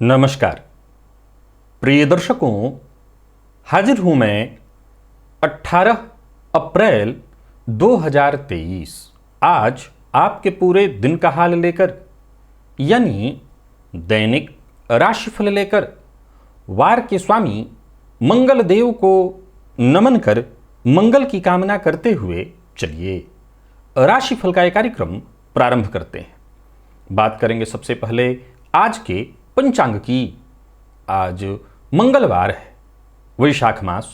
नमस्कार प्रिय दर्शकों, हाजिर हूं मैं 18 अप्रैल 2023 आज आपके पूरे दिन का हाल लेकर, यानी दैनिक राशिफल लेकर वार के स्वामी मंगल देव को नमन कर मंगल की कामना करते हुए चलिए राशिफल का यह कार्यक्रम प्रारंभ करते हैं। बात करेंगे सबसे पहले आज के पंचांग की। आज मंगलवार है, वैशाख मास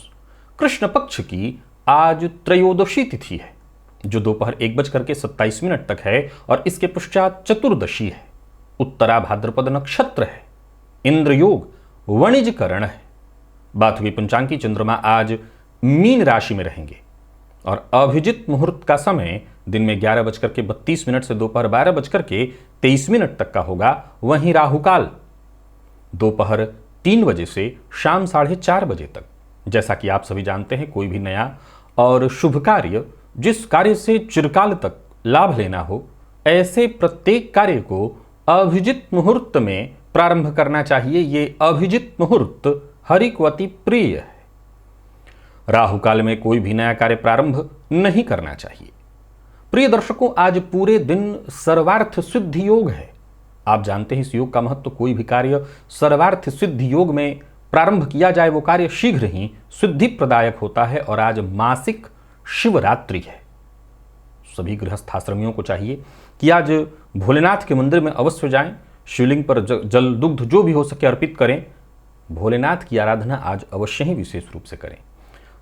कृष्ण पक्ष की आज त्रयोदशी तिथि है जो दोपहर 1:27 तक है और इसके पश्चात चतुर्दशी है। उत्तरा भाद्रपद नक्षत्र है, इंद्र योग वणिजकरण है। बात हुई पंचांग की, चंद्रमा आज मीन राशि में रहेंगे और अभिजित मुहूर्त का समय दिन में 11:32 से दोपहर 12:23 तक का होगा। वहीं राहुकाल दोपहर 3 बजे से शाम 4:30 बजे तक। जैसा कि आप सभी जानते हैं, कोई भी नया और शुभ कार्य, जिस कार्य से चिरकाल तक लाभ लेना हो, ऐसे प्रत्येक कार्य को अभिजित मुहूर्त में प्रारंभ करना चाहिए। ये अभिजित मुहूर्त हरि को अति प्रिय है। राहु काल में कोई भी नया कार्य प्रारंभ नहीं करना चाहिए। प्रिय दर्शकों, आज पूरे दिन सर्वार्थ सिद्धि योग है। आप जानते हैं इस योग का महत्व। कोई भी कार्य सर्वार्थ सिद्धि योग में प्रारंभ किया जाए वो कार्य शीघ्र ही सिद्धि प्रदायक होता है। और आज मासिक शिवरात्रि है। सभी गृहस्थाश्रमियों को चाहिए कि आज भोलेनाथ के मंदिर में अवश्य जाएं, शिवलिंग पर जल दुग्ध जो भी हो सके अर्पित करें। भोलेनाथ की आराधना आज अवश्य ही विशेष रूप से करें।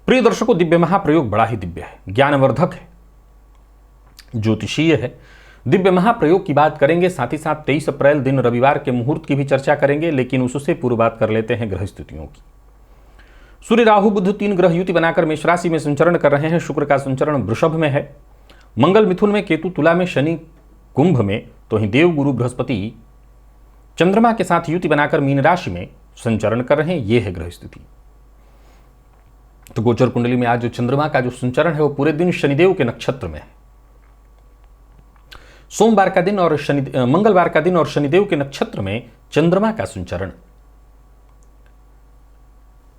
प्रिय दर्शकों, दिव्य महाप्रयोग बड़ा ही दिव्य है, ज्ञानवर्धक है, ज्योतिषीय है। दिव्य महाप्रयोग की बात करेंगे, साथ ही साथ 23 अप्रैल दिन रविवार के मुहूर्त की भी चर्चा करेंगे, लेकिन उससे पूर्व बात कर लेते हैं ग्रह स्थितियों की। सूर्य राहु बुध 3 ग्रह युति बनाकर मेष राशि में संचरण कर रहे हैं। शुक्र का संचरण वृषभ में है, मंगल मिथुन में, केतु तुला में, शनि कुंभ में, तो वहीं देव गुरु बृहस्पति चंद्रमा के साथ युति बनाकर मीन राशि में संचरण कर रहे हैं। यह है ग्रह स्थिति। तो गोचर कुंडली में आज जो चंद्रमा का जो संचरण है वो पूरे दिन शनिदेव के नक्षत्र में है। सोमवार का दिन और मंगलवार का दिन और शनिदेव के नक्षत्र में चंद्रमा का संचरण।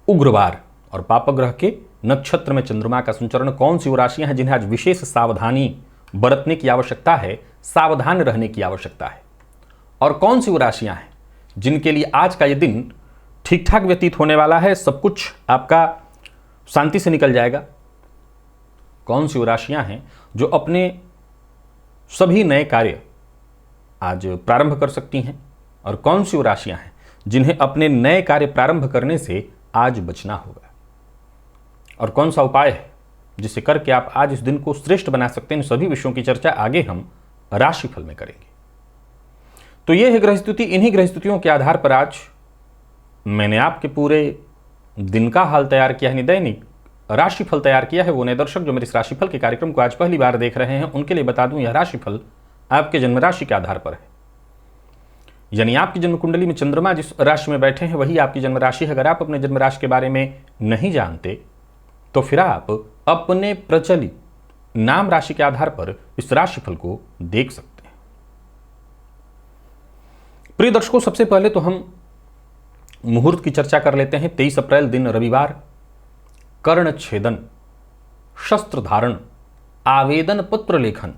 उग्रवार और पापग्रह के नक्षत्र में चंद्रमा का संचरण। कौन सी वो राशियां हैं जिन्हें आज विशेष सावधानी बरतने की आवश्यकता है, सावधान रहने की आवश्यकता है, और कौन सी वो राशियां हैं जिनके लिए आज का यह दिन ठीक ठाक व्यतीत होने वाला है, सब कुछ आपका शांति से निकल जाएगा। कौन सी वो राशियां हैं जो अपने सभी नए कार्य आज प्रारंभ कर सकती हैं, और कौन सी वो राशियां हैं जिन्हें अपने नए कार्य प्रारंभ करने से आज बचना होगा, और कौन सा उपाय है जिसे करके आप आज इस दिन को श्रेष्ठ बना सकते हैं। इन सभी विषयों की चर्चा आगे हम राशिफल में करेंगे। तो यह है ग्रह स्थिति। इन्हीं ग्रह स्थितियों के आधार पर आज मैंने आपके पूरे दिन का हाल तैयार किया है, दैनिक राशिफल तैयार किया है। वो नए दर्शक जो मेरे इस राशिफल के कार्यक्रम को आज पहली बार देख रहे हैं, उनके लिए बता दूं, यह राशिफल आपके जन्म राशि के आधार पर है। यानी आपकी जन्म कुंडली में चंद्रमा जिस राशि में बैठे हैं वही आपकी जन्म राशि है। अगर आप अपने जन्म राशि के बारे में नहीं जानते तो फिर आप अपने प्रचलित नाम राशि के आधार पर इस राशिफल को देख सकते हैं। प्रिय दर्शकों, सबसे पहले तो हम मुहूर्त की चर्चा कर लेते हैं। 23 अप्रैल दिन रविवार, कर्ण छेदन, शस्त्र धारण, आवेदन पत्र लेखन,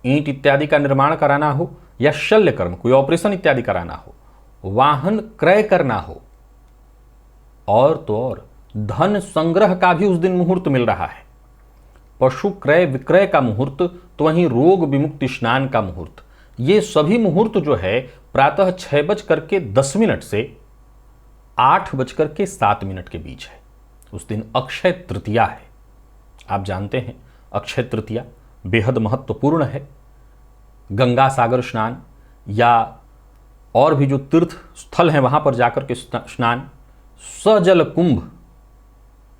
ईंट इत्यादि का निर्माण कराना हो या शल्य कर्म, कोई ऑपरेशन इत्यादि कराना हो, वाहन क्रय करना हो, और तो और धन संग्रह का भी उस दिन मुहूर्त मिल रहा है। पशु क्रय विक्रय का मुहूर्त, तो वहीं रोग विमुक्ति स्नान का मुहूर्त। ये सभी मुहूर्त जो है प्रातः 6:10 से 8:07 के बीच है। उस दिन अक्षय तृतीया है। आप जानते हैं अक्षय तृतीया बेहद महत्वपूर्ण है। गंगा सागर स्नान या और भी जो तीर्थ स्थल हैं वहां पर जाकर के स्नान, सजल कुंभ,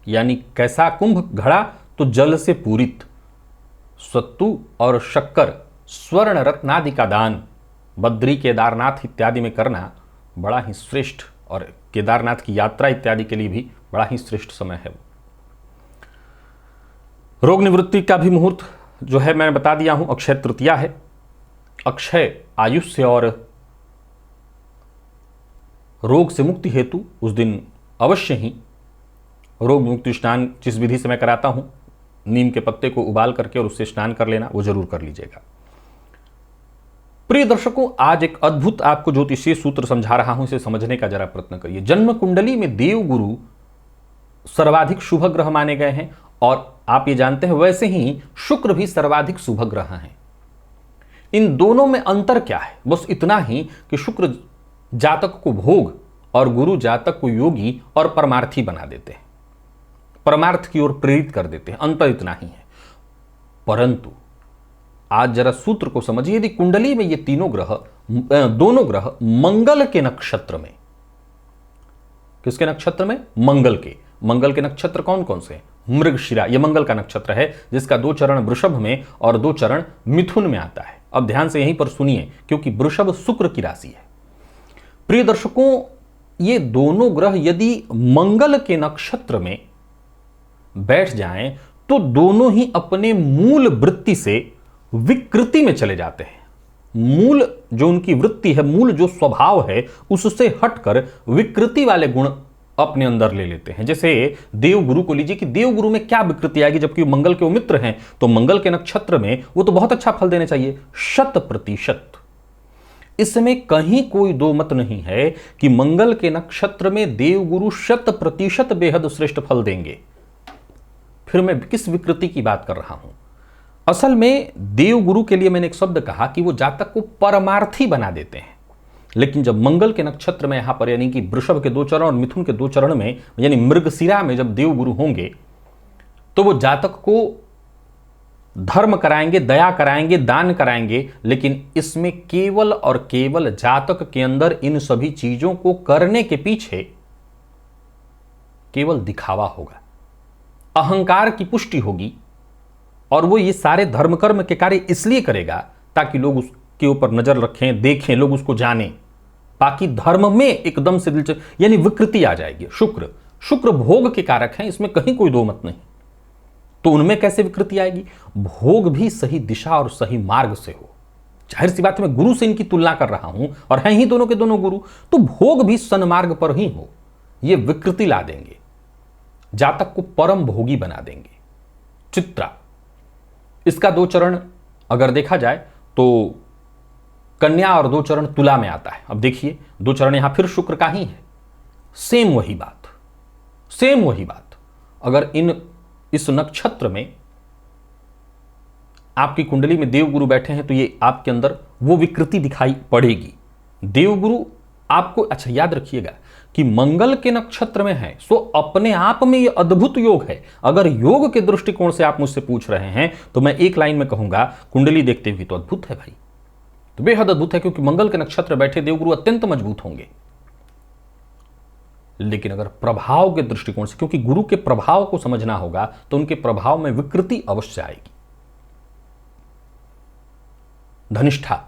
यानी कैसा कुंभ घड़ा तो जल से पूरित, सत्तू और शक्कर, स्वर्ण रत्नादि का दान, बद्री केदारनाथ इत्यादि में करना बड़ा ही श्रेष्ठ, और केदारनाथ की यात्रा इत्यादि के लिए भी बड़ा ही श्रेष्ठ समय है। रोग निवृत्ति का भी मुहूर्त जो है मैंने बता दिया हूं, अक्षय तृतीया है। अक्षय आयुष्य और रोग से मुक्ति हेतु उस दिन अवश्य ही रोग मुक्ति स्नान जिस विधि से मैं कराता हूं, नीम के पत्ते को उबाल करके और उससे स्नान कर लेना, वो जरूर कर लीजिएगा। प्रिय दर्शकों, आज एक अद्भुत आपको ज्योतिषीय सूत्र समझा रहा हूं, इसे समझने का जरा प्रयत्न करिए। जन्म कुंडली में देवगुरु सर्वाधिक शुभ ग्रह माने गए हैं और आप ये जानते हैं वैसे ही शुक्र भी सर्वाधिक शुभ ग्रह हैं। इन दोनों में अंतर क्या है? बस इतना ही कि शुक्र जातक को भोग और गुरु जातक को योगी और परमार्थी बना देते हैं, परमार्थ की ओर प्रेरित कर देते हैं। अंतर इतना ही है। परंतु आज जरा सूत्र को समझिए। यदि कुंडली में ये दोनों ग्रह मंगल के नक्षत्र में, किसके नक्षत्र में? मंगल के। मंगल के नक्षत्र कौन कौन से? मृगशिरा, यह मंगल का नक्षत्र है जिसका 2 चरण वृषभ में और 2 चरण मिथुन में आता है। अब ध्यान से यहीं पर सुनिए, क्योंकि वृषभ शुक्र की राशि है। प्रिय दर्शकों, ये दोनों ग्रह यदि मंगल के नक्षत्र में बैठ जाएं तो दोनों ही अपने मूल वृत्ति से विकृति में चले जाते हैं। मूल जो उनकी वृत्ति है, मूल जो स्वभाव है, उससे हटकर विकृति वाले गुण अपने अंदर ले लेते हैं। जैसे देवगुरु को लीजिए कि देवगुरु में क्या विकृति आएगी, जबकि मंगल के वो मित्र हैं, तो मंगल के नक्षत्र में वो तो बहुत अच्छा फल देने चाहिए 100%। इसमें कहीं कोई दो मत नहीं है कि मंगल के नक्षत्र में देवगुरु 100% बेहद श्रेष्ठ फल देंगे। फिर मैं किस विकृति की बात कर रहा हूं? असल में देवगुरु के लिए मैंने एक शब्द कहा कि वो जातक को परमार्थी बना देते हैं। लेकिन जब मंगल के नक्षत्र में यहां पर यानी कि वृषभ के 2 चरण और मिथुन के 2 चरण में यानी मृगशिरा में जब देवगुरु होंगे तो वो जातक को धर्म कराएंगे, दया कराएंगे, दान कराएंगे, लेकिन इसमें केवल और केवल जातक के अंदर इन सभी चीजों को करने के पीछे केवल दिखावा होगा, अहंकार की पुष्टि होगी। और वो ये सारे धर्म कर्म के कार्य इसलिए करेगा ताकि लोग उसके ऊपर नजर रखें, देखें, लोग उसको जानें। बाकी धर्म में एकदम से दिलचस्प यानी विकृति आ जाएगी। शुक्र भोग के कारक हैं, इसमें कहीं कोई दो मत नहीं। तो उनमें कैसे विकृति आएगी? भोग भी सही दिशा और सही मार्ग से हो। जाहिर सी बात है, मैं गुरु से इनकी तुलना कर रहा हूं और हैं ही दोनों के दोनों गुरु, तो भोग भी सन्मार्ग पर ही हो। ये विकृति ला देंगे, जातक को परम भोगी बना देंगे। चित्रा, इसका 2 चरण अगर देखा जाए तो कन्या और 2 चरण तुला में आता है। अब देखिए 2 चरण यहां फिर शुक्र का ही है। सेम वही बात। अगर इस नक्षत्र में आपकी कुंडली में देवगुरु बैठे हैं तो ये आपके अंदर वो विकृति दिखाई पड़ेगी। देवगुरु आपको, अच्छा याद रखिएगा कि मंगल के नक्षत्र में है, सो अपने आप में ये अद्भुत योग है। अगर योग के दृष्टिकोण से आप मुझसे पूछ रहे हैं तो मैं एक लाइन में कहूंगा, कुंडली देखते हुए तो अद्भुत है भाई, तो बेहद अद्भुत है, क्योंकि मंगल के नक्षत्र बैठे देवगुरु अत्यंत मजबूत होंगे। लेकिन अगर प्रभाव के दृष्टिकोण से, क्योंकि गुरु के प्रभाव को समझना होगा, तो उनके प्रभाव में विकृति अवश्य आएगी। धनिष्ठा,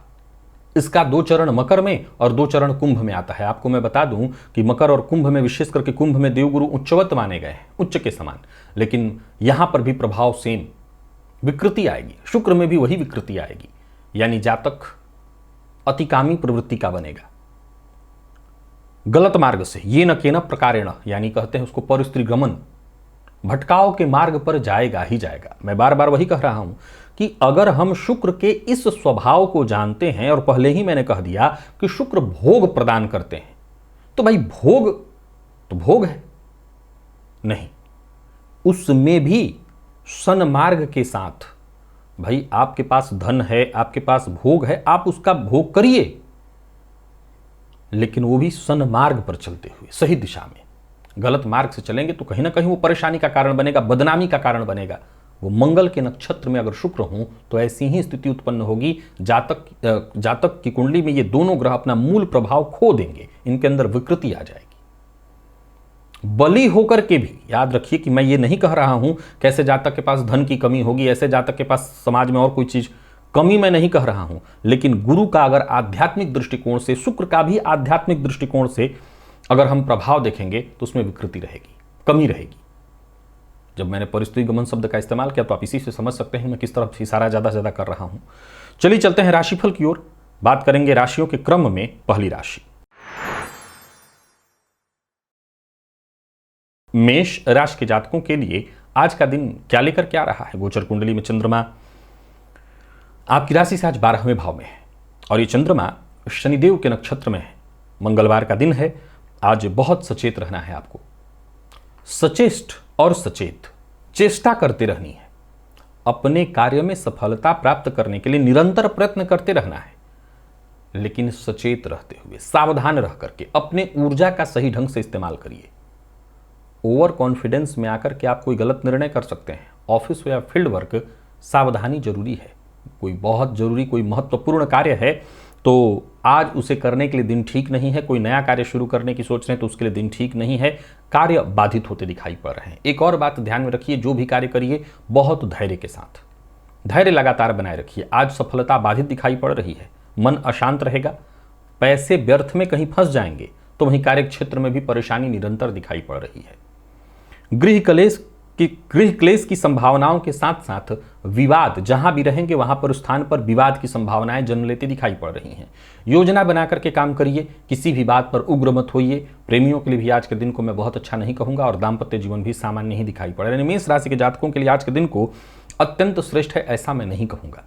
इसका 2 चरण मकर में और 2 चरण कुंभ में आता है। आपको मैं बता दूं कि मकर और कुंभ में, विशेष करके कुंभ में देवगुरु उच्चवत माने गए हैं, उच्च के समान। लेकिन यहां पर भी प्रभाव सेम, विकृति आएगी। शुक्र में भी वही विकृति आएगी, यानी जातक अतिकामी प्रवृत्ति का बनेगा, गलत मार्ग से, ये न केन प्रकारेण, यानी कहते हैं उसको परस्त्री गमन, भटकाव के मार्ग पर जाएगा ही जाएगा। मैं बार बार वही कह रहा हूं कि अगर हम शुक्र के इस स्वभाव को जानते हैं, और पहले ही मैंने कह दिया कि शुक्र भोग प्रदान करते हैं, तो भाई भोग तो भोग है नहीं, उसमें भी सन्मार्ग के साथ। भाई आपके पास धन है, आपके पास भोग है, आप उसका भोग करिए, लेकिन वो भी सन्मार्ग पर चलते हुए, सही दिशा में। गलत मार्ग से चलेंगे तो कहीं ना कहीं वो परेशानी का कारण बनेगा, बदनामी का कारण बनेगा। वो मंगल के नक्षत्र में अगर शुक्र हो तो ऐसी ही स्थिति उत्पन्न होगी। जातक की कुंडली में ये दोनों ग्रह अपना मूल प्रभाव खो देंगे, इनके अंदर विकृति आ जाएगी। बली होकर के भी याद रखिए कि मैं ये नहीं कह रहा हूं कैसे जातक के पास धन की कमी होगी, ऐसे जातक के पास समाज में और कोई चीज कमी मैं नहीं कह रहा हूं। लेकिन गुरु का अगर आध्यात्मिक दृष्टिकोण से, शुक्र का भी आध्यात्मिक दृष्टिकोण से अगर हम प्रभाव देखेंगे तो उसमें विकृति रहेगी, कमी रहेगी। जब मैंने परिस्थिति गमन शब्द का इस्तेमाल किया तो आप इसी से समझ सकते हैं मैं किस तरफ इशारा ज्यादा से ज्यादा कर रहा हूं। चलिए चलते हैं राशिफल की ओर। बात करेंगे राशियों के क्रम में। पहली राशि मेष राशि के जातकों के लिए आज का दिन क्या लेकर के आ रहा है। गोचर कुंडली में चंद्रमा आपकी राशि से आज 12वें भाव में है और ये चंद्रमा शनिदेव के नक्षत्र में है। मंगलवार का दिन है। आज बहुत सचेत रहना है आपको, सचेष्ट और सचेत चेष्टा करते रहनी है। अपने कार्य में सफलता प्राप्त करने के लिए निरंतर प्रयत्न करते रहना है, लेकिन सचेत रहते हुए सावधान रह करके अपने ऊर्जा का सही ढंग से इस्तेमाल करिए। ओवर कॉन्फिडेंस में आकर के आप कोई गलत निर्णय कर सकते हैं। ऑफिस या फील्ड वर्क सावधानी जरूरी है। कोई बहुत जरूरी कोई महत्वपूर्ण कार्य है तो आज उसे करने के लिए दिन ठीक नहीं है। कोई नया कार्य शुरू करने की सोच रहे हैं तो उसके लिए दिन ठीक नहीं है। कार्य बाधित होते दिखाई पड़ रहे हैं। एक और बात ध्यान में रखिए, जो भी कार्य करिए बहुत धैर्य के साथ, धैर्य लगातार बनाए रखिए। आज सफलता बाधित दिखाई पड़ रही है। मन अशांत रहेगा, पैसे व्यर्थ में कहीं फंस जाएंगे, तो वहीं कार्य क्षेत्र में भी परेशानी निरंतर दिखाई पड़ रही है। गृह क्लेश की संभावनाओं के साथ साथ विवाद जहां भी रहेंगे वहां पर स्थान पर विवाद की संभावनाएं जन्म लेती दिखाई पड़ रही हैं। योजना बना करके काम करिए, किसी भी बात पर उग्र मत होइए। प्रेमियों के लिए भी आज के दिन को मैं बहुत अच्छा नहीं कहूंगा और दाम्पत्य जीवन भी सामान्य ही दिखाई पड़ रहा है। मेष राशि के जातकों के लिए आज के दिन को अत्यंत श्रेष्ठ है ऐसा मैं नहीं कहूंगा।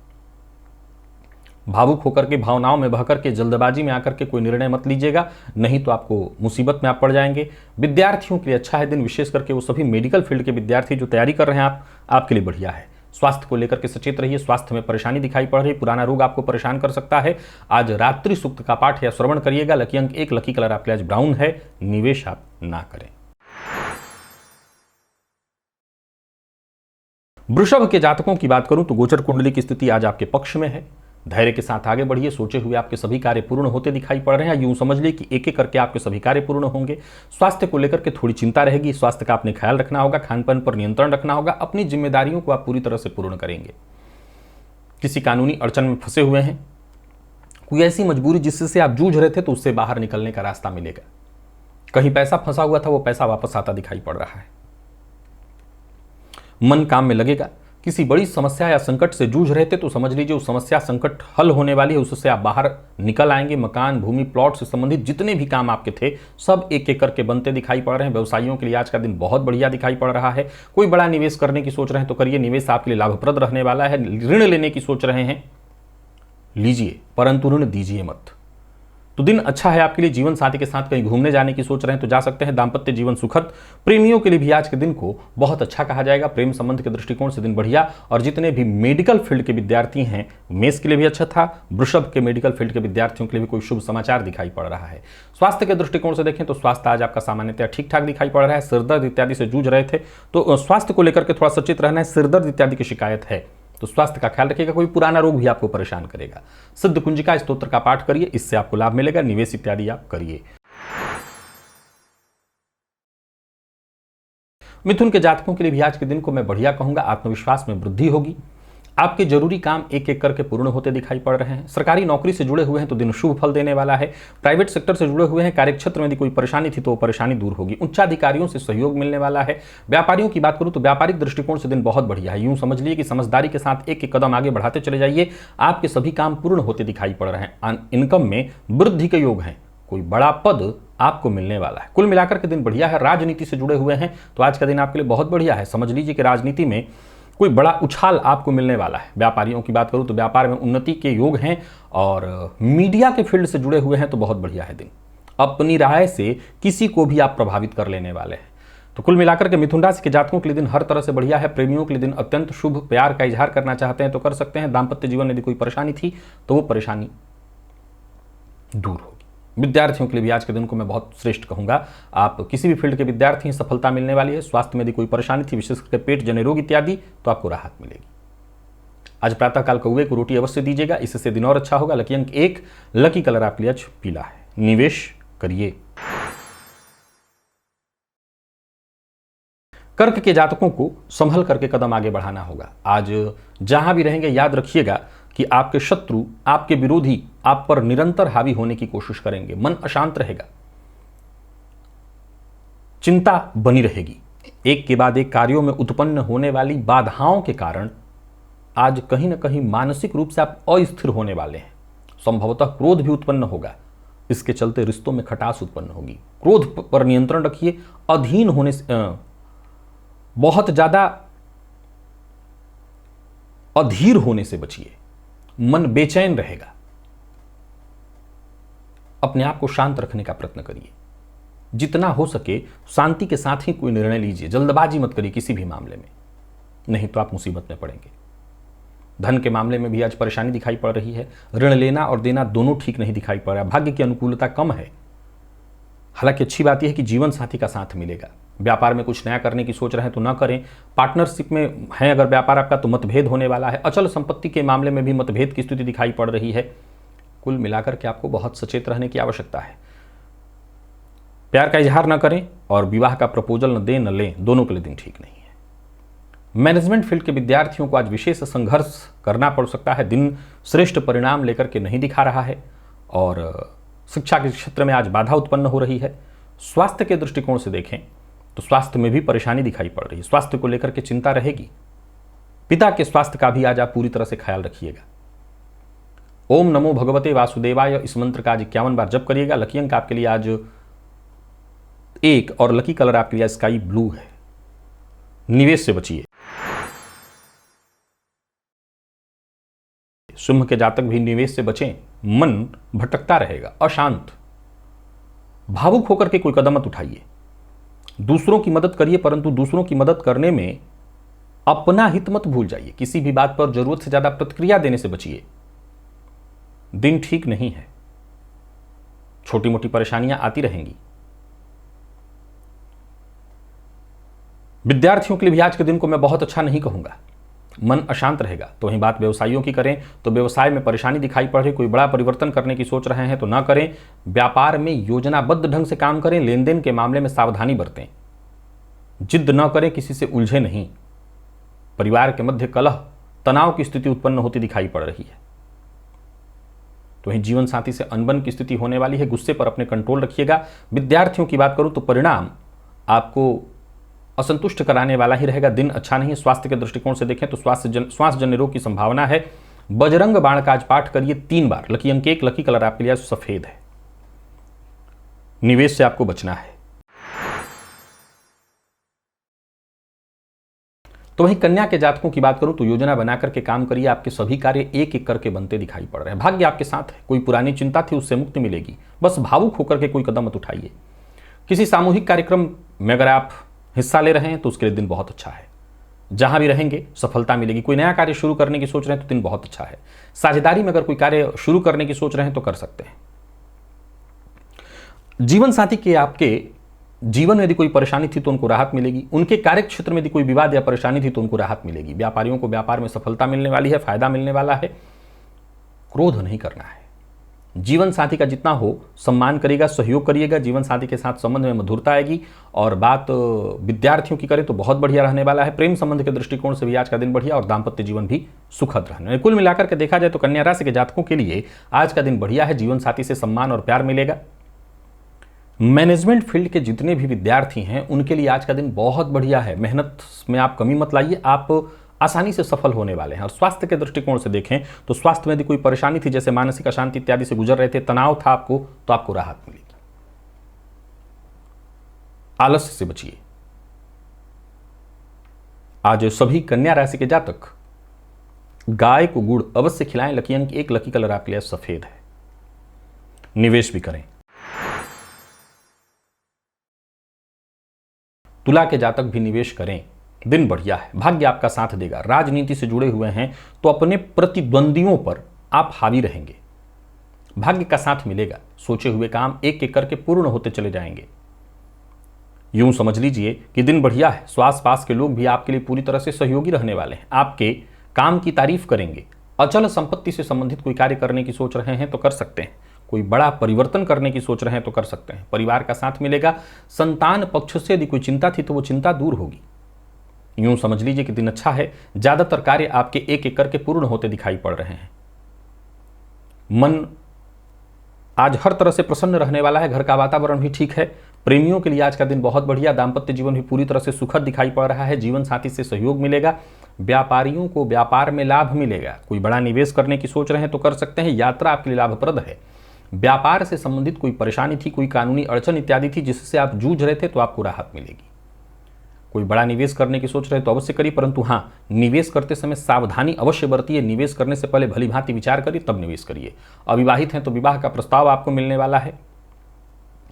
भावुक होकर के, भावनाओं में बहकर के, जल्दबाजी में आकर के कोई निर्णय मत लीजिएगा, नहीं तो आपको मुसीबत में आप पड़ जाएंगे। विद्यार्थियों के लिए अच्छा है दिन, विशेष करके वो सभी मेडिकल फील्ड के विद्यार्थी जो तैयारी कर रहे हैं आपके लिए बढ़िया है। स्वास्थ्य को लेकर के सचेत रहिए। स्वास्थ्य में परेशानी दिखाई पड़ रही है, पुराना रोग आपको परेशान कर सकता है। आज रात्रि सूक्त का पाठ या श्रवण करिएगा। लकी अंक 1, लकी कलर आपके आज ब्राउन है। निवेश आप ना करें। वृषभ के जातकों की बात करूं तो गोचर कुंडली की स्थिति आज आपके पक्ष में है। धैर्य के साथ आगे बढ़िए। सोचे हुए आपके सभी कार्य पूर्ण होते दिखाई पड़ रहे हैं। यूं समझ लीजिए कि एक एक करके आपके सभी कार्य पूर्ण होंगे। स्वास्थ्य को लेकर के थोड़ी चिंता रहेगी। स्वास्थ्य का आपने ख्याल रखना होगा, खान पान पर नियंत्रण रखना होगा। अपनी जिम्मेदारियों को आप पूरी तरह से पूर्ण करेंगे। किसी कानूनी अड़चन में फंसे हुए हैं, कोई ऐसी मजबूरी जिससे आप जूझ रहे थे तो उससे बाहर निकलने का रास्ता मिलेगा। कहीं पैसा फंसा हुआ था, वो पैसा वापस आता दिखाई पड़ रहा है। मन काम में लगेगा। किसी बड़ी समस्या या संकट से जूझ रहे थे तो समझ लीजिए उस समस्या संकट हल होने वाली है, उससे आप बाहर निकल आएंगे। मकान, भूमि, प्लॉट से संबंधित जितने भी काम आपके थे सब एक एक करके बनते दिखाई पड़ रहे हैं। व्यवसायियों के लिए आज का दिन बहुत बढ़िया दिखाई पड़ रहा है। कोई बड़ा निवेश करने की सोच रहे हैं तो करिए, निवेश आपके लिए लाभप्रद रहने वाला है। ऋण लेने की सोच रहे हैं, लीजिए, परंतु ऋण दीजिए मत। तो दिन अच्छा है आपके लिए। जीवन साथी के साथ कहीं घूमने जाने की सोच रहे हैं तो जा सकते हैं। दाम्पत्य जीवन सुखद। प्रेमियों के लिए भी आज के दिन को बहुत अच्छा कहा जाएगा। प्रेम संबंध के दृष्टिकोण से दिन बढ़िया। और जितने भी मेडिकल फील्ड के विद्यार्थी हैं, मेष के लिए भी अच्छा था। वृषभ के मेडिकल फील्ड के विद्यार्थियों के लिए भी कोई शुभ समाचार दिखाई पड़ रहा है। स्वास्थ्य के दृष्टिकोण से देखें तो स्वास्थ्य आज आपका सामान्यतः ठीक ठाक दिखाई पड़ रहा है। सिरदर्द इत्यादि से जूझ रहे थे तो स्वास्थ्य को लेकर के थोड़ा सचेत रहना है। सिरदर्द इत्यादि की शिकायत है तो स्वास्थ्य का ख्याल रखिएगा। कोई पुराना रोग भी आपको परेशान करेगा। सिद्ध कुंजिका स्तोत्र का पाठ करिए, इससे आपको लाभ मिलेगा। निवेश इत्यादि आप करिए। मिथुन के जातकों के लिए भी आज के दिन को मैं बढ़िया कहूंगा। आत्मविश्वास में वृद्धि होगी। आपके जरूरी काम एक एक करके पूर्ण होते दिखाई पड़ रहे हैं। सरकारी नौकरी से जुड़े हुए हैं तो दिन शुभ फल देने वाला है। प्राइवेट सेक्टर से जुड़े हुए हैं, कार्यक्षेत्र में यदि कोई परेशानी थी तो वो परेशानी दूर होगी। उच्चाधिकारियों से सहयोग मिलने वाला है। व्यापारियों की बात करूं तो व्यापारिक दृष्टिकोण से दिन बहुत बढ़िया है। यूं समझ लीजिए कि समझदारी के साथ एक एक कदम आगे बढ़ाते चले जाइए। आपके सभी काम पूर्ण होते दिखाई पड़ रहे हैं। इनकम में वृद्धि के योग हैं। कोई बड़ा पद आपको मिलने वाला है। कुल मिलाकर के दिन बढ़िया है। राजनीति से जुड़े हुए हैं तो आज का दिन आपके लिए बहुत बढ़िया है। समझ लीजिए कि राजनीति में कोई बड़ा उछाल आपको मिलने वाला है। व्यापारियों की बात करूं तो व्यापार में उन्नति के योग हैं। और मीडिया के फील्ड से जुड़े हुए हैं तो बहुत बढ़िया है दिन। अपनी राय से किसी को भी आप प्रभावित कर लेने वाले हैं। तो कुल मिलाकर के मिथुन राशि के जातकों के लिए दिन हर तरह से बढ़िया है। प्रेमियों के लिए दिन अत्यंत शुभ। प्यार का इजहार करना चाहते हैं तो कर सकते हैं। दाम्पत्य जीवन में यदि कोई परेशानी थी तो वो परेशानी दूर होगी। विद्यार्थियों के लिए भी आज के दिन को मैं बहुत श्रेष्ठ कहूंगा। आप किसी भी फील्ड के विद्यार्थी हैं, सफलता मिलने वाली है। स्वास्थ्य में यदि कोई परेशानी थी, विशेष करके पेट जन्य रोग इत्यादि, तो आपको राहत मिलेगी। आज प्रातःकाल कौवे को रोटी अवश्य दीजिएगा, इससे दिन और अच्छा होगा। लकी अंक 1, लकी कलर आपके लिए आज पीला है। निवेश करिए। कर्क के जातकों को संभल करके कदम आगे बढ़ाना होगा। आज जहां भी रहेंगे याद रखिएगा कि आपके शत्रु, आपके विरोधी आप पर निरंतर हावी होने की कोशिश करेंगे। मन अशांत रहेगा, चिंता बनी रहेगी। एक के बाद एक कार्यों में उत्पन्न होने वाली बाधाओं के कारण आज कहीं ना कहीं मानसिक रूप से आप अस्थिर होने वाले हैं। संभवतः क्रोध भी उत्पन्न होगा। इसके चलते रिश्तों में खटास उत्पन्न होगी। क्रोध पर नियंत्रण रखिए, अधीन होने से बहुत ज्यादा अधीर होने से बचिए, मन बेचैन रहेगा। अपने आप को शांत रखने का प्रयत्न करिए, जितना हो सके शांति के साथ ही कोई निर्णय लीजिए, जल्दबाजी मत करिए किसी भी मामले में, नहीं तो आप मुसीबत में पड़ेंगे। धन के मामले में भी आज परेशानी दिखाई पड़ रही है, ऋण लेना और देना दोनों ठीक नहीं दिखाई पड़ रहा। भाग्य की अनुकूलता कम है, हालांकि अच्छी बात यह है कि जीवन साथी का साथ मिलेगा। व्यापार में कुछ नया करने की सोच रहे हैं तो ना करें। पार्टनरशिप में है अगर व्यापार आपका तो मतभेद होने वाला है। अचल संपत्ति के मामले में भी मतभेद की स्थिति दिखाई पड़ रही है। कुल मिलाकर के आपको बहुत सचेत रहने की आवश्यकता है। प्यार का इजहार न करें और विवाह का प्रपोजल न दें न लें, दोनों के लिए दिन ठीक नहीं है। मैनेजमेंट फील्ड के विद्यार्थियों को आज विशेष संघर्ष करना पड़ सकता है। दिन श्रेष्ठ परिणाम लेकर के नहीं दिखा रहा है और शिक्षा के क्षेत्र में आज बाधा उत्पन्न हो रही है। स्वास्थ्य के दृष्टिकोण से देखें तो स्वास्थ्य में भी परेशानी दिखाई पड़ रही है। स्वास्थ्य को लेकर के चिंता रहेगी। पिता के स्वास्थ्य का भी आज आप पूरी तरह से ख्याल रखिएगा। ओम नमो भगवते वासुदेवाय, इस मंत्र का आज 51 बार जप करिएगा। लकी अंक आपके लिए आज 1 और लकी कलर आपके लिए स्काई ब्लू है। निवेश से बचिए। सिंह के जातक भी निवेश से बचें। मन भटकता रहेगा, अशांत, भावुक होकर के कोई कदम मत उठाइए। दूसरों की मदद करिए, परंतु दूसरों की मदद करने में अपना हित मत भूल जाइए। किसी भी बात पर जरूरत से ज्यादा प्रतिक्रिया देने से बचिए। दिन ठीक नहीं है, छोटी मोटी परेशानियां आती रहेंगी। विद्यार्थियों के लिए भी आज के दिन को मैं बहुत अच्छा नहीं कहूंगा। मन अशांत रहेगा। तो वहीं बात व्यवसायियों की करें तो व्यवसाय में परेशानी दिखाई पड़ रही। कोई बड़ा परिवर्तन करने की सोच रहे हैं तो ना करें। व्यापार में योजनाबद्ध ढंग से काम करें। लेन देन के मामले में सावधानी बरतें। जिद न करें, किसी से उलझे नहीं। परिवार के मध्य कलह, तनाव की स्थिति उत्पन्न होती दिखाई पड़ रही है। तो वहीं जीवन साथी से अनबन की स्थिति होने वाली है। गुस्से पर अपने कंट्रोल रखिएगा। विद्यार्थियों की बात करूं तो परिणाम आपको असंतुष्ट कराने वाला ही रहेगा। दिन अच्छा नहीं है। स्वास्थ्य के दृष्टिकोण से देखें तो श्वास जन्य रोग की संभावना है। बजरंग बाण का आज पाठ करिए 3 बार। लकी अंक 1, लकी कलर आपके लिए सफेद है। निवेश से आपको बचना है। तो वहीं कन्या के जातकों की बात करूं तो योजना बनाकर के काम करिए। आपके सभी कार्य एक एक करके बनते दिखाई पड़ रहे हैं। भाग्य आपके साथ है। कोई पुरानी चिंता थी उससे मुक्ति मिलेगी। बस भावुक होकर के कोई कदम मत उठाइए। किसी सामूहिक कार्यक्रम में अगर आप हिस्सा ले रहे हैं तो उसके लिए दिन बहुत अच्छा है। जहां भी रहेंगे सफलता मिलेगी। कोई नया कार्य शुरू करने की सोच रहे हैं तो दिन बहुत अच्छा है। साझेदारी में अगर कोई कार्य शुरू करने की सोच रहे हैं तो कर सकते हैं। जीवन साथी के आपके जीवन में यदि कोई परेशानी थी तो उनको राहत मिलेगी। उनके कार्य क्षेत्र में यदि कोई विवाद या परेशानी थी तो उनको राहत मिलेगी। व्यापारियों को व्यापार में सफलता मिलने वाली है, फायदा मिलने वाला है। क्रोध नहीं करना है। जीवन साथी का जितना हो सम्मान करिएगा, सहयोग करिएगा। जीवन साथी के साथ संबंध में मधुरता आएगी। और बात विद्यार्थियों की करें तो बहुत बढ़िया रहने वाला है। प्रेम संबंध के दृष्टिकोण से भी आज का दिन बढ़िया और दाम्पत्य जीवन भी सुखद रहने। कुल मिलाकर के देखा जाए तो कन्या राशि के जातकों के लिए आज का दिन बढ़िया है। जीवन साथी से सम्मान और प्यार मिलेगा। मैनेजमेंट फील्ड के जितने भी विद्यार्थी हैं उनके लिए आज का दिन बहुत बढ़िया है। मेहनत में आप कमी मत लाइए, आप आसानी से सफल होने वाले हैं। और स्वास्थ्य के दृष्टिकोण से देखें तो स्वास्थ्य में यदि कोई परेशानी थी, जैसे मानसिक अशांति इत्यादि से गुजर रहे थे, तनाव था आपको, तो आपको राहत मिलेगी। आलस्य से बचिए। आज सभी कन्या राशि के जातक गाय को गुड़ अवश्य खिलाएं। लकी अंक 1, लकी कलर आपके लिए सफेद है। निवेश भी करें। तुला के जातक भी निवेश करें। दिन बढ़िया है। भाग्य आपका साथ देगा। राजनीति से जुड़े हुए हैं तो अपने प्रतिद्वंदियों पर आप हावी रहेंगे। भाग्य का साथ मिलेगा। सोचे हुए काम एक एक करके पूर्ण होते चले जाएंगे। यूं समझ लीजिए कि दिन बढ़िया है। स्वास पास के लोग भी आपके लिए पूरी तरह से सहयोगी रहने वाले हैं। आपके काम की तारीफ करेंगे। अचल संपत्ति से संबंधित कोई कार्य करने की सोच रहे हैं तो कर सकते हैं। कोई बड़ा परिवर्तन करने की सोच रहे हैं तो कर सकते हैं। परिवार का साथ मिलेगा। संतान पक्ष से यदि कोई चिंता थी तो वो चिंता दूर होगी। यूं समझ लीजिए कि दिन अच्छा है। ज्यादातर कार्य आपके एक एक करके पूर्ण होते दिखाई पड़ रहे हैं। मन आज हर तरह से प्रसन्न रहने वाला है। घर का वातावरण भी ठीक है। प्रेमियों के लिए आज का दिन बहुत बढ़िया। दाम्पत्य जीवन भी पूरी तरह से सुखद दिखाई पड़ रहा है। जीवन साथी से सहयोग मिलेगा। व्यापारियों को व्यापार में लाभ मिलेगा। कोई बड़ा निवेश करने की सोच रहे हैं तो कर सकते हैं। यात्रा आपके लिए लाभप्रद है। व्यापार से संबंधित कोई परेशानी थी, कोई कानूनी अड़चन इत्यादि थी जिससे आप जूझ रहे थे, तो आपको राहत मिलेगी। कोई बड़ा निवेश करने की सोच रहे तो अवश्य करिए, परंतु हाँ, निवेश करते समय सावधानी अवश्य बरतिए। निवेश करने से पहले भली भांति विचार करिए तब निवेश करिए। अविवाहित हैं तो विवाह का प्रस्ताव आपको मिलने वाला है,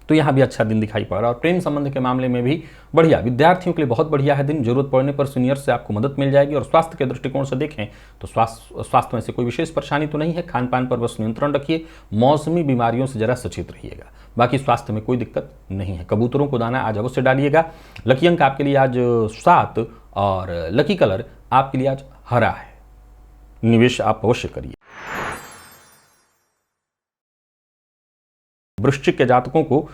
तो यहाँ भी अच्छा दिन दिखाई पड़ रहा है। और प्रेम संबंध के मामले में भी बढ़िया, विद्यार्थियों के लिए बहुत बढ़िया है दिन। जरूरत पड़ने पर सीनियर से आपको मदद मिल जाएगी। और स्वास्थ्य के दृष्टिकोण से देखें तो स्वास्थ्य में से कोई विशेष परेशानी तो नहीं है। खान पान पर बस नियंत्रण रखिए, मौसमी बीमारियों से जरा सचेत रहिएगा। बाकी स्वास्थ्य में कोई दिक्कत नहीं है। कबूतरों को दाना आज अवश्य डालिएगा। लकी अंक आपके लिए आज 7 और लकी कलर आपके लिए आज हरा है। निवेश आप अवश्य करिए। वृश्चिक के जातकों को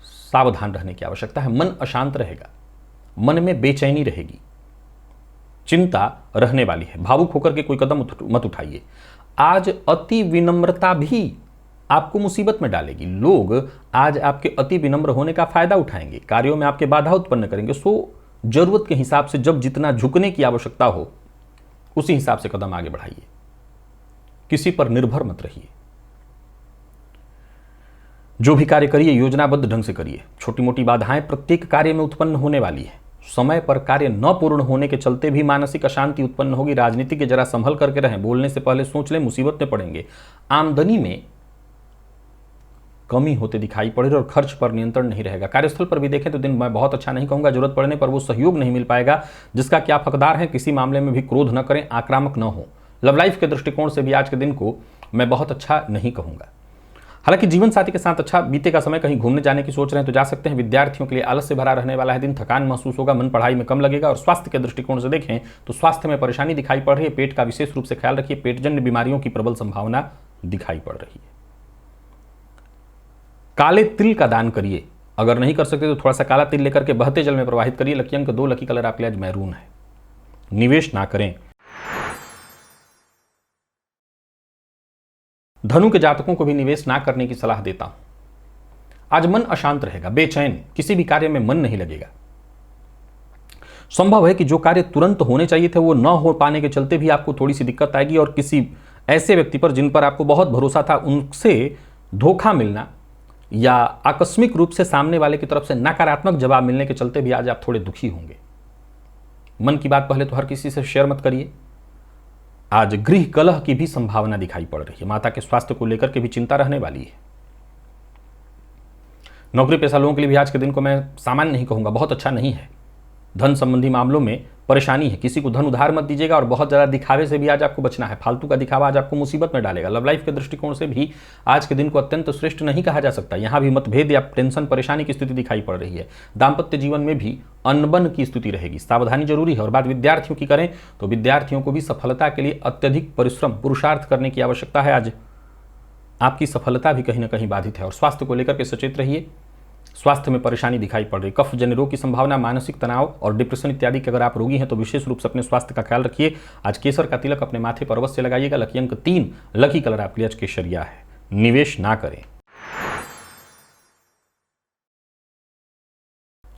सावधान रहने की आवश्यकता है। मन अशांत रहेगा, मन में बेचैनी रहेगी, चिंता रहने वाली है। भावुक होकर के कोई कदम मत उठाइए। आज अति विनम्रता भी आपको मुसीबत में डालेगी। लोग आज आपके अति विनम्र होने का फायदा उठाएंगे, कार्यों में आपके बाधा उत्पन्न करेंगे। सो जरूरत के हिसाब से जब जितना झुकने की आवश्यकता हो उसी हिसाब से कदम आगे बढ़ाइए। किसी पर निर्भर मत रहिए। जो भी कार्य करिए योजनाबद्ध ढंग से करिए। छोटी मोटी बाधाएं प्रत्येक कार्य में उत्पन्न होने वाली है। समय पर कार्य न पूर्ण होने के चलते भी मानसिक अशांति उत्पन्न होगी। राजनीति के जरा संभल करके रहें, बोलने से पहले सोच लें, मुसीबत में पड़ेंगे। आमदनी में कमी होते दिखाई पड़े और खर्च पर नियंत्रण नहीं रहेगा। कार्यस्थल पर भी देखें तो दिन मैं बहुत अच्छा नहीं कहूंगा। जरूरत पड़ने पर वो सहयोग नहीं मिल पाएगा जिसका कि आप हकदार हैं। किसी मामले में भी क्रोध न करें, आक्रामक न हो। लव लाइफ के दृष्टिकोण से भी आज के दिन को मैं बहुत अच्छा नहीं कहूंगा। हालांकि जीवन साथी के साथ अच्छा बीतेगा समय। कहीं घूमने जाने की सोच रहे हैं तो जा सकते हैं। विद्यार्थियों के लिए आलस से भरा रहने वाला है दिन। थकान महसूस होगा, मन पढ़ाई में कम लगेगा। और स्वास्थ्य के दृष्टिकोण से देखें तो स्वास्थ्य में परेशानी दिखाई पड़ रही है। पेट का विशेष रूप से ख्याल रखिए। पेटजन्य बीमारियों की प्रबल संभावना दिखाई पड़ रही है। काले तिल का दान करिए। अगर नहीं कर सकते तो थोड़ा सा काला तिल लेकर के बहते जल में प्रवाहित करिए। लकी अंक 2, लकी कलर आपके लिए आज मैरून है। निवेश ना करें। धनु के जातकों को भी निवेश ना करने की सलाह देता हूं। आज मन अशांत रहेगा, बेचैन, किसी भी कार्य में मन नहीं लगेगा। संभव है कि जो कार्य तुरंत होने चाहिए थे वो न हो पाने के चलते भी आपको थोड़ी सी दिक्कत आएगी। और किसी ऐसे व्यक्ति पर जिन पर आपको बहुत भरोसा था उनसे धोखा मिलना या आकस्मिक रूप से सामने वाले की तरफ से नकारात्मक जवाब मिलने के चलते भी आज आप थोड़े दुखी होंगे। मन की बात पहले तो हर किसी से शेयर मत करिए। आज गृह कलह की भी संभावना दिखाई पड़ रही है। माता के स्वास्थ्य को लेकर के भी चिंता रहने वाली है। नौकरी पेशा लोगों के लिए भी आज के दिन को मैं सामान्य नहीं कहूंगा, बहुत अच्छा नहीं है। धन संबंधी मामलों में परेशानी है। किसी को धन उधार मत दीजिएगा। और बहुत ज़्यादा दिखावे से भी आज आपको बचना है। फालतू का दिखावा आज आपको मुसीबत में डालेगा। लव लाइफ के दृष्टिकोण से भी आज के दिन को अत्यंत श्रेष्ठ नहीं कहा जा सकता। यहाँ भी मतभेद या टेंशन परेशानी की स्थिति दिखाई पड़ रही है। दाम्पत्य जीवन में भी अनबन की स्थिति रहेगी। सावधानी जरूरी है। और बात विद्यार्थियों की करें तो विद्यार्थियों को भी सफलता के लिए अत्यधिक परिश्रम पुरुषार्थ करने की आवश्यकता है। आज आपकी सफलता भी कहीं ना कहीं बाधित है। और स्वास्थ्य को लेकर के सचेत रहिए। स्वास्थ्य में परेशानी दिखाई पड़ रही। कफ जन्य रोग की संभावना, मानसिक तनाव और डिप्रेशन इत्यादि के अगर आप रोगी हैं तो विशेष रूप से अपने स्वास्थ्य का ख्याल रखिए। आज केसर का तिलक अपने माथे पर अवश्य लगाइएगा। लकी अंक 3, लकी कलर आपके लिए आज केसरिया है। निवेश ना करें।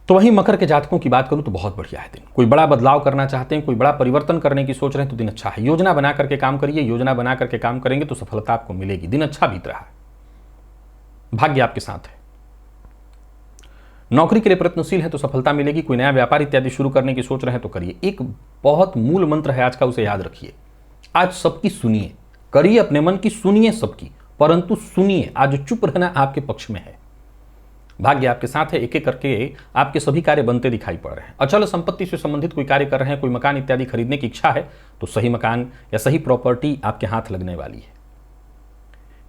तो वहीं मकर के जातकों की बात करूं तो बहुत बढ़िया है दिन। कोई बड़ा बदलाव करना चाहते हैं, कोई बड़ा परिवर्तन करने की सोच रहे हैं तो दिन अच्छा है। योजना बना करके काम करिए। योजना बना करके काम करेंगे तो सफलता आपको मिलेगी। दिन अच्छा बीत रहा है। भाग्य आपके साथ है। नौकरी के लिए प्रयत्नशील है तो सफलता मिलेगी। कोई नया व्यापार इत्यादि शुरू करने की सोच रहे हैं तो करिए। एक बहुत मूल मंत्र है आज का, उसे याद रखिए। आज सबकी सुनिए, करिए अपने मन की, सुनिए सबकी, परंतु सुनिए। आज चुप रहना आपके पक्ष में है। भाग्य आपके साथ है। एक एक करके आपके सभी कार्य बनते दिखाई पड़ रहे हैं। अचल संपत्ति से संबंधित कोई कार्य कर रहे हैं, कोई मकान इत्यादि खरीदने की इच्छा है तो सही मकान या सही प्रॉपर्टी आपके हाथ लगने वाली है।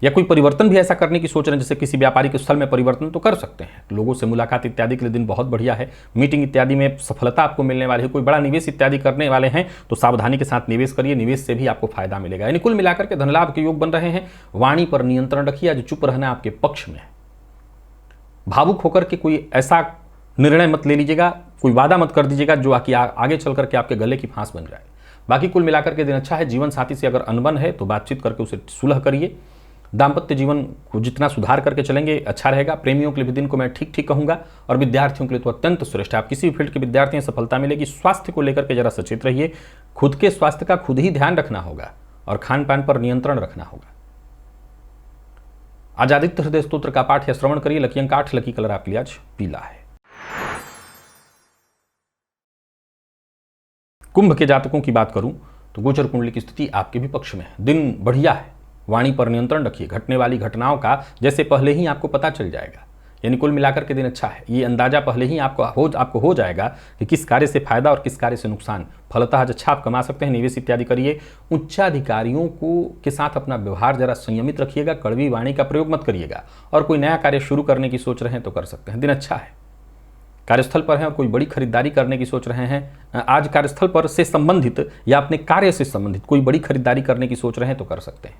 या कोई परिवर्तन भी ऐसा करने की सोच रहे हैं, जैसे किसी व्यापारिक स्थल में परिवर्तन तो कर सकते हैं। लोगों से मुलाकात इत्यादि के लिए दिन बहुत बढ़िया है। मीटिंग इत्यादि में सफलता आपको मिलने वाली है। कोई बड़ा निवेश इत्यादि करने वाले हैं तो सावधानी के साथ निवेश करिए। निवेश से भी आपको फायदा मिलेगा। यानी कुल मिलाकर के धन लाभ के योग बन रहे हैं। वाणी पर नियंत्रण रखिए। आज चुप रहना आपके पक्ष में है। भावुक होकर के कोई ऐसा निर्णय मत ले लीजिएगा, कोई वादा मत कर दीजिएगा जो आगे चल करके आपके गले की फांस बन जाए। बाकी कुल मिलाकर के दिन अच्छा है। जीवन साथी से अगर अनबन है तो बातचीत करके उसे सुलह करिए। दाम्पत्य जीवन को जितना सुधार करके चलेंगे अच्छा रहेगा। प्रेमियों के लिए भी दिन को मैं ठीक ठीक कहूंगा। और विद्यार्थियों के लिए तो अत्यंत श्रेष्ठ है। आप किसी भी फील्ड के विद्यार्थी हैं, सफलता मिलेगी। स्वास्थ्य को लेकर के जरा सचेत रहिए। खुद के स्वास्थ्य का खुद ही ध्यान रखना होगा और खान पान पर नियंत्रण रखना होगा। आज आदित्य हृदय स्तोत्र का पाठ या श्रवण करिए। लकी अंक 8, लकी कलर आपके लिए आज पीला है। कुंभ के जातकों की बात करूं तो गोचर कुंडली की स्थिति आपके भी पक्ष में है। दिन बढ़िया है। वाणी पर नियंत्रण रखिए। घटने वाली घटनाओं का जैसे पहले ही आपको पता चल जाएगा, यानी कुल मिलाकर के दिन अच्छा है। ये अंदाजा पहले ही आपको हो जाएगा कि किस कार्य से फायदा और किस कार्य से नुकसान। फलतः आज अच्छा आप कमा सकते हैं। निवेश इत्यादि करिए। उच्चाधिकारियों के साथ अपना व्यवहार जरा संयमित रखिएगा। कड़वी वाणी का प्रयोग मत करिएगा। और कोई नया कार्य शुरू करने की सोच रहे हैं तो कर सकते हैं। दिन अच्छा है। कार्यस्थल पर हैं और कोई बड़ी खरीदारी करने की सोच रहे हैं, आज कार्यस्थल पर से संबंधित या अपने कार्य से संबंधित कोई बड़ी खरीदारी करने की सोच रहे हैं तो कर सकते हैं।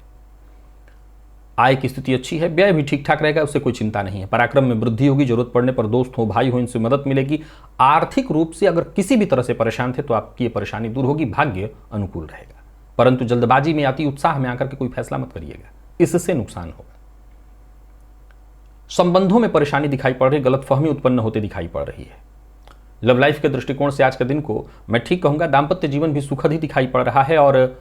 आय की स्थिति अच्छी है। व्यय भी ठीक ठाक रहेगा, उससे कोई चिंता नहीं है। पराक्रम में वृद्धि होगी। जरूरत पड़ने पर दोस्त हो, भाई हो, इनसे मदद मिलेगी। आर्थिक रूप से अगर किसी भी तरह से परेशान थे तो आपकी ये परेशानी दूर होगी। भाग्य अनुकूल रहेगा, परंतु जल्दबाजी में, अति उत्साह में आकर के कोई फैसला मत करिएगा, इससे नुकसान होगा। संबंधों में परेशानी दिखाई पड़ रही, गलतफहमी उत्पन्न होते दिखाई पड़ रही है। लव लाइफ के दृष्टिकोण से आज के दिन को मैं ठीक कहूंगा। दाम्पत्य जीवन भी सुखद ही दिखाई पड़ रहा है और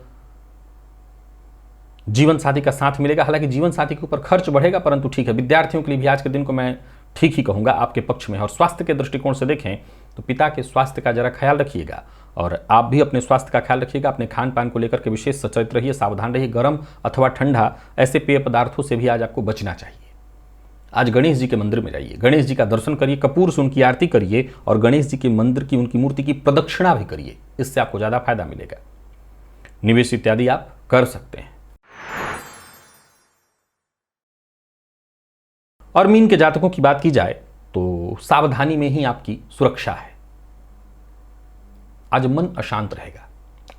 जीवन साथी का साथ मिलेगा। हालांकि जीवन साथी के ऊपर खर्च बढ़ेगा, परंतु ठीक है। विद्यार्थियों के लिए भी आज के दिन को मैं ठीक ही कहूंगा, आपके पक्ष में। और स्वास्थ्य के दृष्टिकोण से देखें तो पिता के स्वास्थ्य का जरा ख्याल रखिएगा और आप भी अपने स्वास्थ्य का ख्याल रखिएगा। अपने खान पान को लेकर के विशेष सचेत रहिए, सावधान रहिए। गर्म अथवा ठंडा ऐसे पेय पदार्थों से भी आज आपको बचना चाहिए। आज गणेश जी के मंदिर में जाइए, गणेश जी का दर्शन करिए, कपूर से उनकी आरती करिए और गणेश जी के मंदिर की, उनकी मूर्ति की प्रदक्षिणा भी करिए। इससे आपको ज्यादा फायदा मिलेगा। निवेश इत्यादि आप कर सकते हैं। और मीन के जातकों की बात की जाए तो सावधानी में ही आपकी सुरक्षा है। आज मन अशांत रहेगा।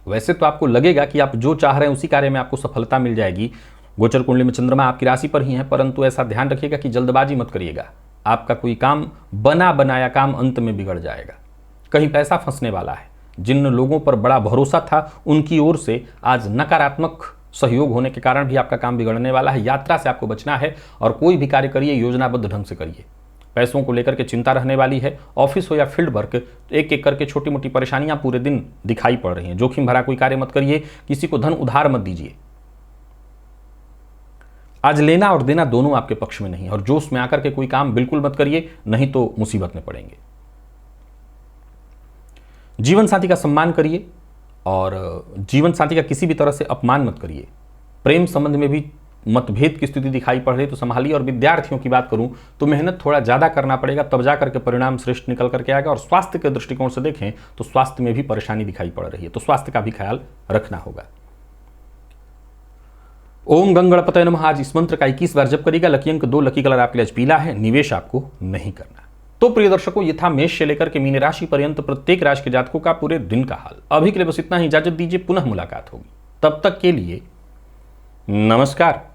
वैसे तो आपको लगेगा कि आप जो चाह रहे हैं उसी कार्य में आपको सफलता मिल जाएगी। गोचर कुंडली में चंद्रमा आपकी राशि पर ही है, परंतु ऐसा ध्यान रखिएगा कि जल्दबाजी मत करिएगा। आपका कोई काम, बना बनाया काम अंत में बिगड़ जाएगा। कहीं पैसा फंसने वाला है। जिन लोगों पर बड़ा भरोसा था उनकी ओर से आज नकारात्मक सहयोग होने के कारण भी आपका काम बिगड़ने वाला है। यात्रा से आपको बचना है और कोई भी कार्य करिए योजनाबद्ध ढंग से करिए। पैसों को लेकर के चिंता रहने वाली है। ऑफिस हो या फील्ड वर्क, एक एक करके छोटी मोटी परेशानियां पूरे दिन दिखाई पड़ रही हैं। जोखिम भरा कोई कार्य मत करिए। किसी को धन उधार मत दीजिए। आज लेना और देना दोनों आपके पक्ष में नहीं, और जोश में आकर के कोई काम बिल्कुल मत करिए, नहीं तो मुसीबत में पड़ेंगे। जीवन साथी का सम्मान करिए और जीवन साथी का किसी भी तरह से अपमान मत करिए। प्रेम संबंध में भी मतभेद की स्थिति दिखाई पड़ रही तो संभालिए। और विद्यार्थियों की बात करूं तो मेहनत थोड़ा ज्यादा करना पड़ेगा, तब जाकर के परिणाम श्रेष्ठ निकल करके आएगा। और स्वास्थ्य के दृष्टिकोण से देखें तो स्वास्थ्य में भी परेशानी दिखाई पड़ रही है, तो स्वास्थ्य का भी ख्याल रखना होगा। ओम गंग गणपतये नमः। आज इस मंत्र का 21 बार जप करिएगा। लकी अंक 2, लकी कलर आपके लिए आज पीला है। निवेश आपको नहीं करना। तो प्रिय दर्शकों, ये था मेष से लेकर के मीन राशि पर्यंत प्रत्येक राशि के जातकों का पूरे दिन का हाल। अभी के लिए बस इतना ही। इजाजत दीजिए, पुनः मुलाकात होगी। तब तक के लिए नमस्कार।